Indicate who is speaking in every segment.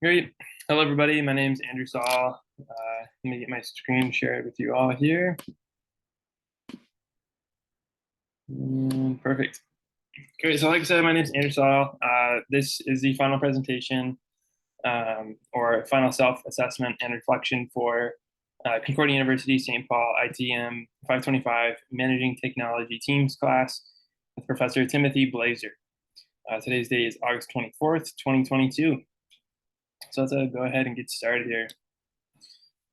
Speaker 1: Great. Hello, everybody. My name is Andrew Saal. Let me get my screen shared with you all here. Perfect. Great. So like I said, my name is Andrew Saal. This is the final presentation or final self-assessment and reflection for Concordia University St. Paul ITM 525 Managing Technology Teams class with Professor Timothy Blazer. Today's date is August 24th, 2022. So let's go ahead and get started here.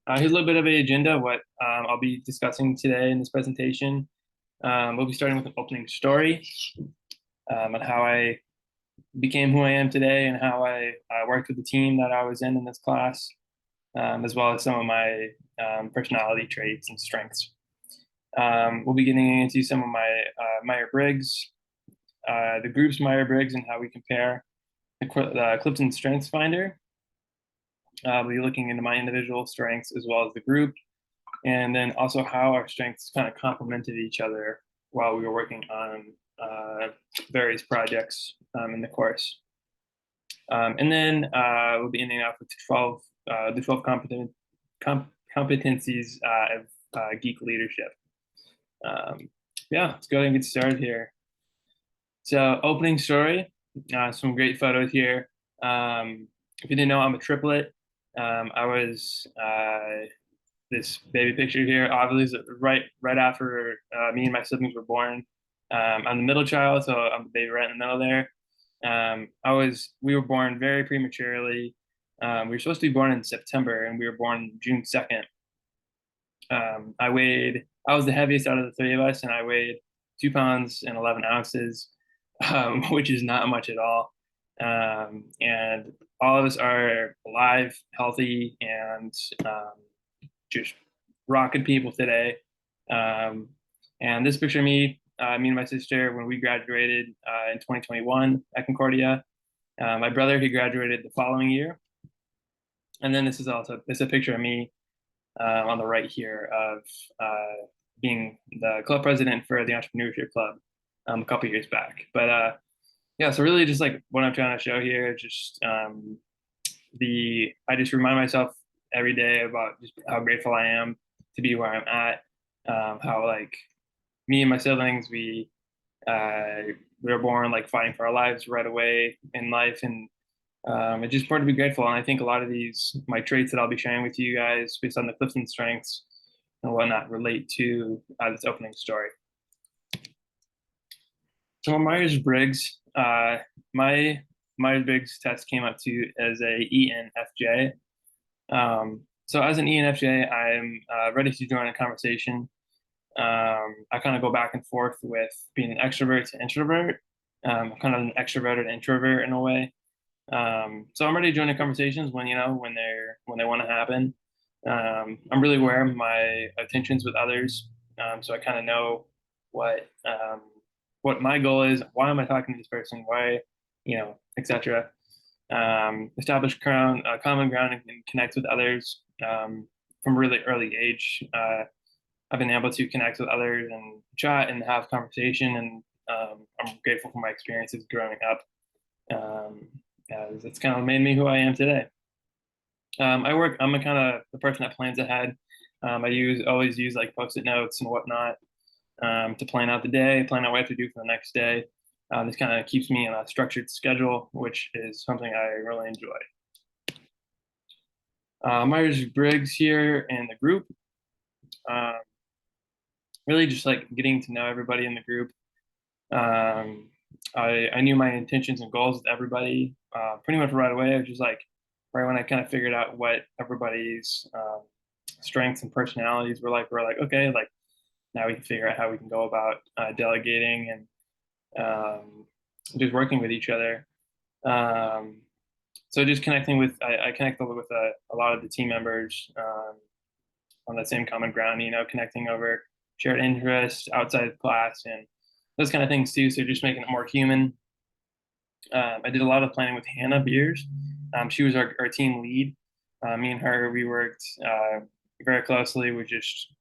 Speaker 1: Here's a little bit of an agenda of what I'll be discussing today in this presentation. We'll be starting with an opening story on how I became who I am today and how I worked with the team that I was in this class, as well as some of my personality traits and strengths. We'll be getting into some of my Myers-Briggs, the group's Myers-Briggs and how we compare the Clifton Strengths Finder. We'll be looking into my individual strengths as well as the group, and then also how our strengths kind of complemented each other while we were working on various projects in the course. And then we'll be ending up with the 12 competencies of geek leadership. Yeah, let's go ahead and get started here. So opening story, some great photos here. If you didn't know, I'm a triplet. I was this baby picture here, obviously right after me and my siblings were born. I'm the middle child, so I'm the baby right in the middle there. We were born very prematurely. We were supposed to be born in September, and we were born June 2nd. I was the heaviest out of the three of us, and I weighed 2 pounds and 11 ounces, which is not much at all. And all of us are alive, healthy, and just rocking people today. And this picture of me and my sister when we graduated in 2021 at Concordia. My brother, he graduated the following year. And then this is a picture of me on the right here of being the club president for the Entrepreneurship Club a couple years back. But yeah, so really just like what I'm trying to show here, just I just remind myself every day about just how grateful I am to be where I'm at. How like me and my siblings, we were born like fighting for our lives right away in life, and it's just important to be grateful. And I think a lot of my traits that I'll be sharing with you guys based on the Clifton strengths and whatnot relate to this opening story. So Myers-Briggs, my Myers-Briggs test came up to as a ENFJ. So as an ENFJ, I'm ready to join a conversation. I kind of go back and forth with being an extrovert to introvert, kind of an extroverted introvert in a way. So I'm ready to join the conversations when they want to happen. I'm really aware of my attentions with others, so I kind of know what my goal is. Why am I talking to this person? Why, etc. Establish common ground and connect with others from a really early age. I've been able to connect with others and chat and have conversation, and I'm grateful for my experiences growing up, as it's kind of made me who I am today. I'm a kind of the person that plans ahead. I always use like post-it notes and whatnot to plan out the day, plan out what I have to do for the next day. This kind of keeps me on a structured schedule, which is something I really enjoy. Myers-Briggs here in the group. Really just like getting to know everybody in the group. I knew my intentions and goals with everybody pretty much right away. It was just like right when I kind of figured out what everybody's strengths and personalities were like, we're like, okay, like now we can figure out how we can go about delegating and just working with each other. So just connecting I connected with a lot of the team members on the same common ground, connecting over shared interests outside of class and those kind of things too. So just making it more human. I did a lot of planning with Hannah Beers. She was our team lead. Me and her, we worked very closely with just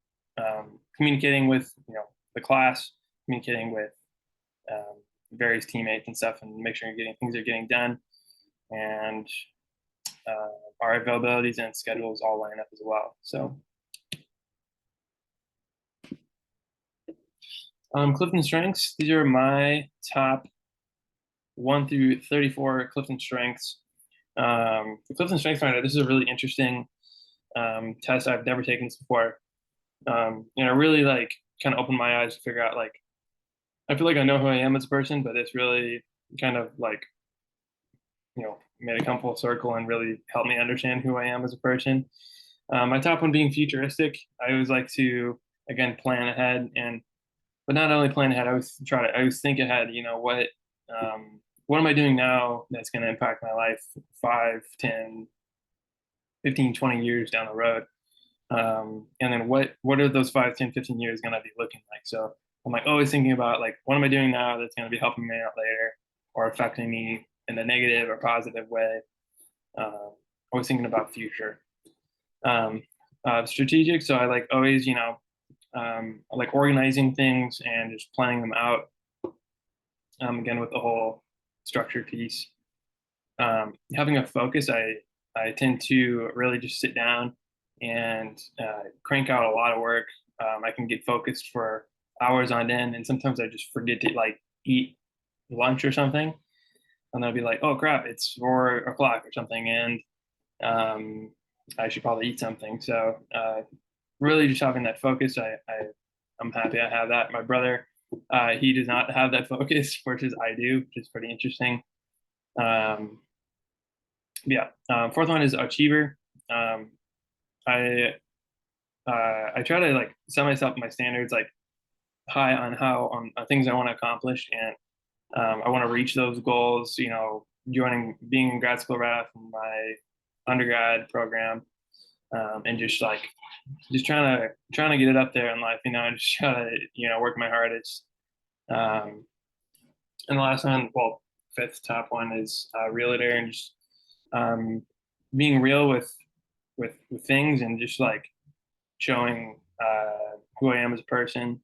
Speaker 1: communicating with the class, communicating with various teammates and stuff, and make sure things are getting done. And our availabilities and schedules all line up as well. So Clifton strengths, these are my top 1 through 34 Clifton strengths. The Clifton Strengths Finder, this is a really interesting test. I've never taken this before. Really like kind of opened my eyes to figure out like, I feel like I know who I am as a person, but it's really kind of like, made it come full circle and really helped me understand who I am as a person. My top one being futuristic. I always like to, again, plan ahead, but not only plan ahead, I always think ahead, what am I doing now that's going to impact my life 5, 10, 15, 20 years down the road? And then what are those 5, 10, 15 years going to be looking like? So I'm like always thinking about like, what am I doing now that's going to be helping me out later or affecting me in a negative or positive way? Always thinking about future. Strategic. So I like always, I like organizing things and just planning them out. Again, with the whole structure piece. Having a focus, I tend to really just sit down and crank out a lot of work. I can get focused for hours on end, and sometimes I just forget to like eat lunch or something, and I'll be like, "Oh crap, it's 4 o'clock or something," and I should probably eat something. So really, just having that focus, I'm happy I have that. My brother, he does not have that focus, versus I do, which is pretty interesting. Um, yeah. Fourth one is achiever. Um, I I try to like set myself my standards like high on how on things I want to accomplish, and I want to reach those goals. Being in grad school right after my undergrad program, and just trying to get it up there in life. And just try to work my hardest. Um, and the last one, well, fifth top one is realtor, and just um, being real with things and just like showing who I am as a person,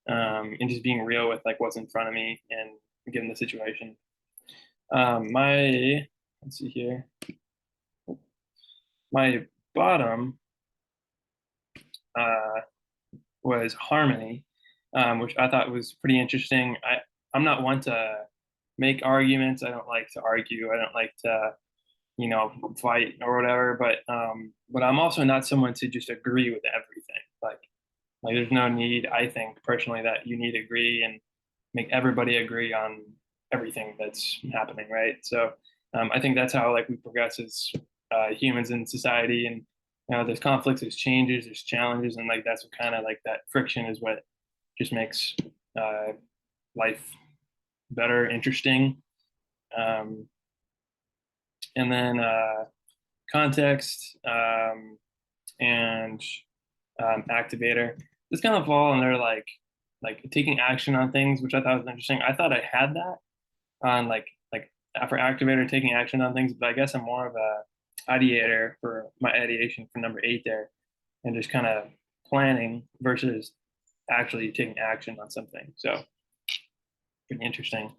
Speaker 1: and just being real with like what's in front of me and given the situation. My let's see here. My bottom uh, was harmony, which I thought was pretty interesting. I'm not one to make arguments. I don't like to argue. I don't like to fight or whatever. But I'm also not someone to just agree with everything. Like there's no need, I think personally, that you need to agree and make everybody agree on everything that's happening, right? So I think that's how like we progress as humans in society, and there's conflicts, there's changes, there's challenges, and like that's what kind of like that friction is what just makes uh, life better, interesting. Um, and then context and activator. This kind of fall under like taking action on things, which I thought was interesting. I thought I had that on like for activator taking action on things, but I guess I'm more of a ideator for my ideation for number 8 there, and just kind of planning versus actually taking action on something. So pretty interesting.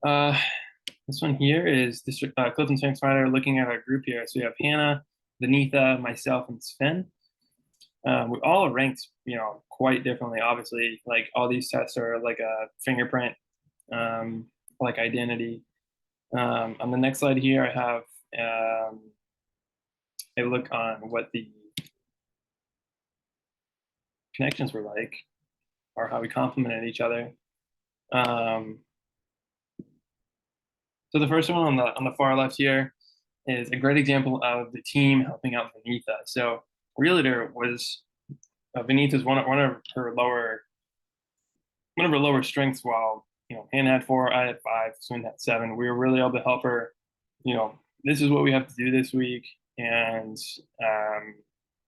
Speaker 1: Uh, this one here is District Clifton Strengths Finder, looking at our group here. So we have Hannah, Vanitha, myself, and Sven. We all are ranked, quite differently. Obviously, like all these tests are like a fingerprint, like identity. On the next slide here, I have a look on what the connections were like, or how we complemented each other. So the first one on the far left here is a great example of the team helping out Vanitha. So Realtor was Vanitha's one of her lower strengths. While Hannah had 4, I had 5, Swin had 7. We were really able to help her. This is what we have to do this week, and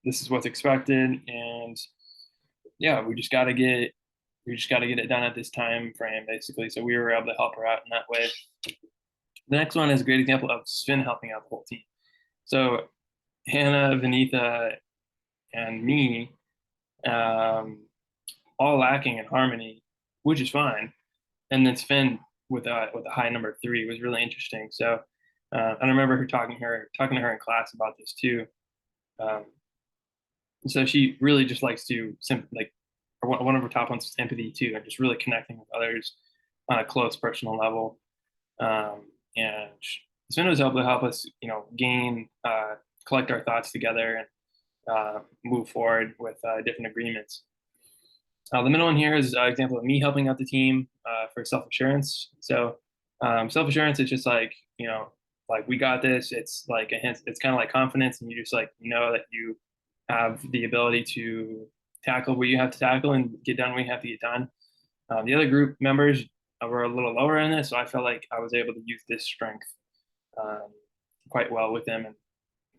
Speaker 1: this is what's expected, and yeah, we just got to get it done at this time frame, basically. So we were able to help her out in that way. The next one is a great example of Sven helping out the whole team. So Hannah, Vanitha, and me, all lacking in harmony, which is fine. And then Sven with a high number 3 was really interesting. So And I remember her talking to her in class about this too. Um, so she really just likes to like, or one of her top ones is empathy too, and just really connecting with others on a close personal level. And Sven was able to help us, collect our thoughts together and move forward with different agreements. The middle one here is an example of me helping out the team for self assurance. So self assurance is just like, like we got this. It's like a hint. It's kind of like confidence, and you just like know that you have the ability to tackle what you have to tackle and get done what you have to get done. The other group members were a little lower in this, so I felt like I was able to use this strength um, quite well with them and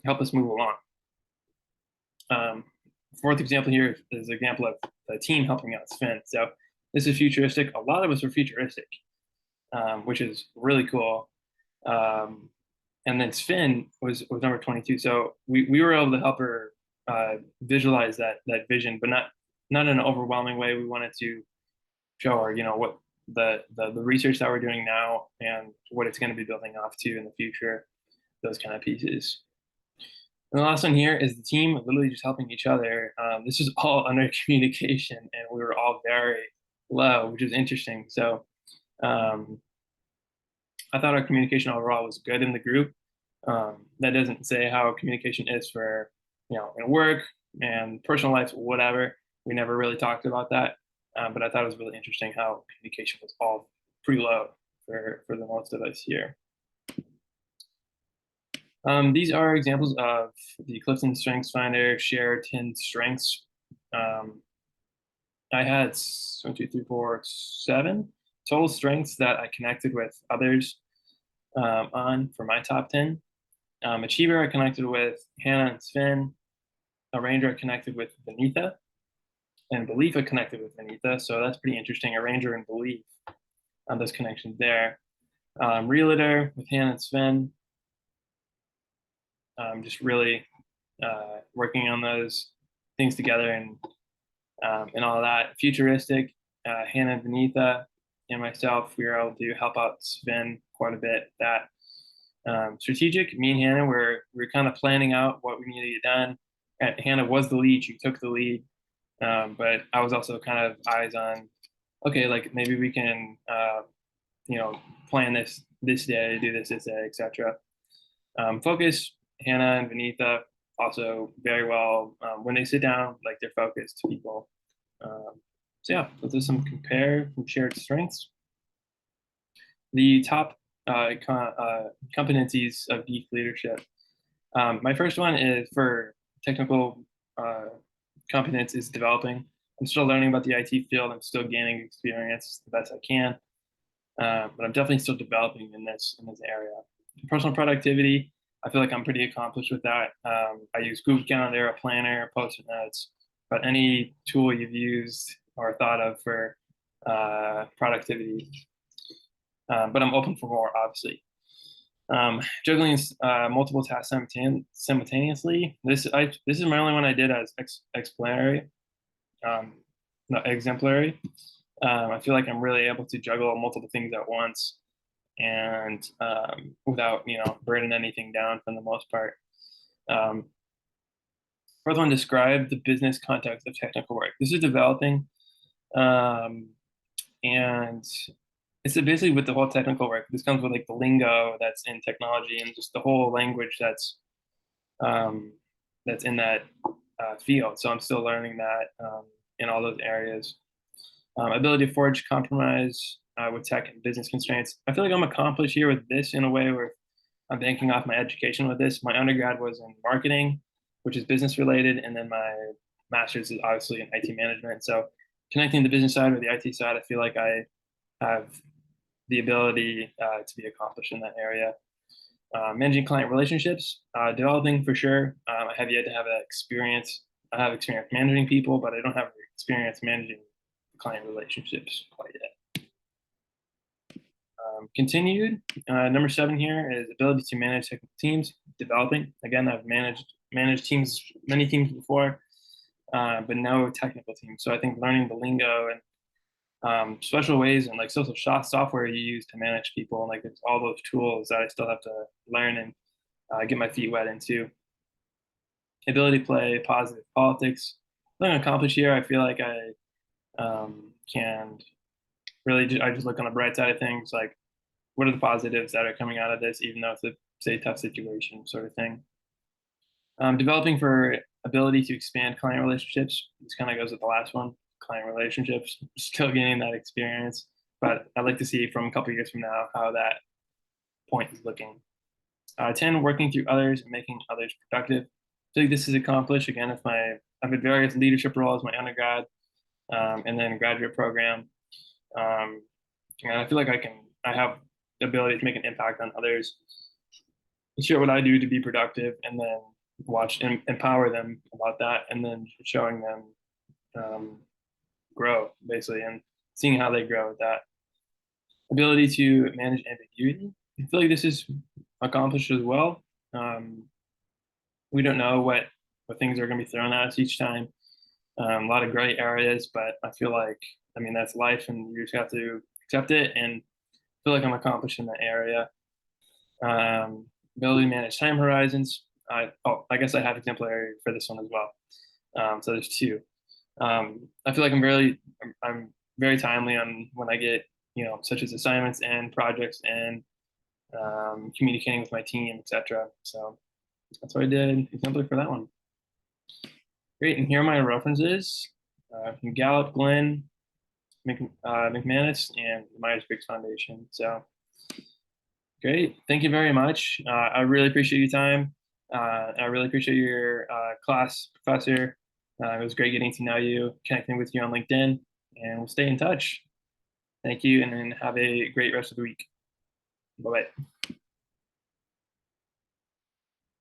Speaker 1: help us move along. Fourth example here is an example of the team helping out Sven. So this is futuristic. A lot of us were futuristic, which is really cool. And then Sven was number 22. So we were able to help her visualize that vision, but not in an overwhelming way. We wanted to show her, what the research that we're doing now and what it's going to be building off to in the future, those kind of pieces. And the last one here is the team literally just helping each other. This is all under communication, and we were all very low, which is interesting. So I thought our communication overall was good in the group. That doesn't say how communication is for, in work and personal life, whatever. We never really talked about that. But I thought it was really interesting how communication was all pretty low for the most of us here. These are examples of the Clifton Strengths Finder shared 10 strengths. I had 1, 2, 3, 4, 7 total strengths that I connected with others on for my top 10. Achiever, I connected with Hannah and Sven. Arranger, I connected with Benita. And Belief, I connected with Benita. So that's pretty interesting. Arranger and Belief on those connections there. Realtor with Hannah and Sven. Just really working on those things together and all that. Futuristic, Hannah and Benita and myself, we were able to help out Sven quite a bit. That strategic, me and Hannah we're kind of planning out what we needed to get done. Hannah was the lead; she took the lead, but I was also kind of eyes on, okay, like maybe we can, plan this day, do this day, etc. Focus, Hannah and Benita also very well when they sit down, like they're focused people. So yeah, let's do some compare from shared strengths. The top competencies of geek leadership. My first one is for technical competence is developing. I'm still learning about the IT field. I'm still gaining experience the best I can, but I'm definitely still developing in this area. Personal productivity, I feel like I'm pretty accomplished with that. I use Google Calendar, a planner, Post-it notes, but any tool you've used or thought of for productivity. But I'm open for more, obviously. Juggling multiple tasks simultaneously. This is my only one I did as exemplary. Exemplary. I feel like I'm really able to juggle multiple things at once and without burning anything down for the most part. Fourth one, describe the business context of technical work. This is developing, and it's basically with the whole technical work. This comes with like the lingo that's in technology and just the whole language that's in that field. So I'm still learning that in all those areas. Ability to forge compromise with tech and business constraints. I feel like I'm accomplished here with this in a way where I'm banking off my education with this. My undergrad was in marketing, which is business related, and then my master's is obviously in IT management. So connecting the business side with the IT side, I feel like I have the ability to be accomplished in that area. Managing client relationships, developing for sure. I have yet to have that experience. I have experience managing people, but I don't have experience managing client relationships quite yet. Continued, number 7 here is ability to manage technical teams, developing. Again, I've managed teams, many teams before, but no technical teams. So I think learning the lingo and special ways and like software you use to manage people, and like it's all those tools that I still have to learn and get my feet wet into. Ability to play positive politics. What I'm accomplish here, I feel like I can really I just look on the bright side of things. Like, what are the positives that are coming out of this, even though it's a say tough situation, sort of thing. Developing for ability to expand client relationships. This kind of goes with the last one, client relationships. Still gaining that experience, but I'd like to see from a couple years from now how that point is looking. 10, working through others and making others productive. I think this is accomplished again with I've had various leadership roles, my undergrad, and then graduate program. Um, and I feel like I have the ability to make an impact on others, share what I do to be productive, and then watch and empower them about that, and then showing them um, grow basically, and seeing how they grow with that. Ability to manage ambiguity. I feel like this is accomplished as well. Um, we don't know what things are going to be thrown at us each time. A lot of gray areas, but I feel like that's life, and you just have to accept it. And feel like I'm accomplished in that area. Ability to manage time horizons. I guess I have exemplary for this one as well. So there's two. I feel like I'm very timely on when I get such as assignments and projects and communicating with my team, etc. So that's what I did exemplary for that one. Great, and here are my references from Gallup, Glenn, McManus, and the Myers-Briggs Foundation. So great, thank you very much. I really appreciate your time. I really appreciate your class, professor. It was great getting to know you, connecting with you on LinkedIn, and we'll stay in touch. Thank you, and then have a great rest of the week. Bye-bye.